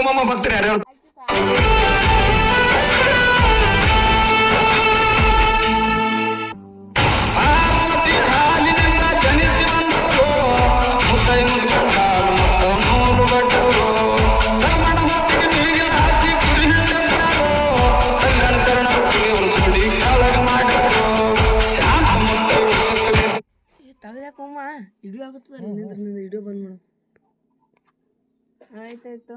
ನಿಮ್ಮಮ್ಮ ಭಕ್ತರು ಯಾರು ಪಾರ್ವತಿ ಹಾಲಿನಿಂದ ಜನಿಸಿ ಬಂದವರು ಮುತ್ತೈ ಮುದ್ಕೊಂಡಾರು ಮತ್ತು ಮೂರು ಭಟ್ಟರು ಧರ್ಮಣ ಹೊತ್ತಿಗೆ ನೀರಿನ ಹಾಸಿ ಕುರಿ ಹಿಟ್ಟರು ಕಲ್ಯಾಣ ಶರಣ ಭಕ್ತಿಯವರು ಕೂಡಿ ಕಾಳಗ ಮಾಡಿದರು ಶಾಂತ ಮುತ್ತೈ ತಗದ್ಯಾಕಮ್ಮ ವಿಡಿಯೋ ಆಗುತ್ತದ ನಿಂದ್ರ ವಿಡಿಯೋ ಬಂದ್ ಮಾಡು ಆಯ್ತಾಯ್ತು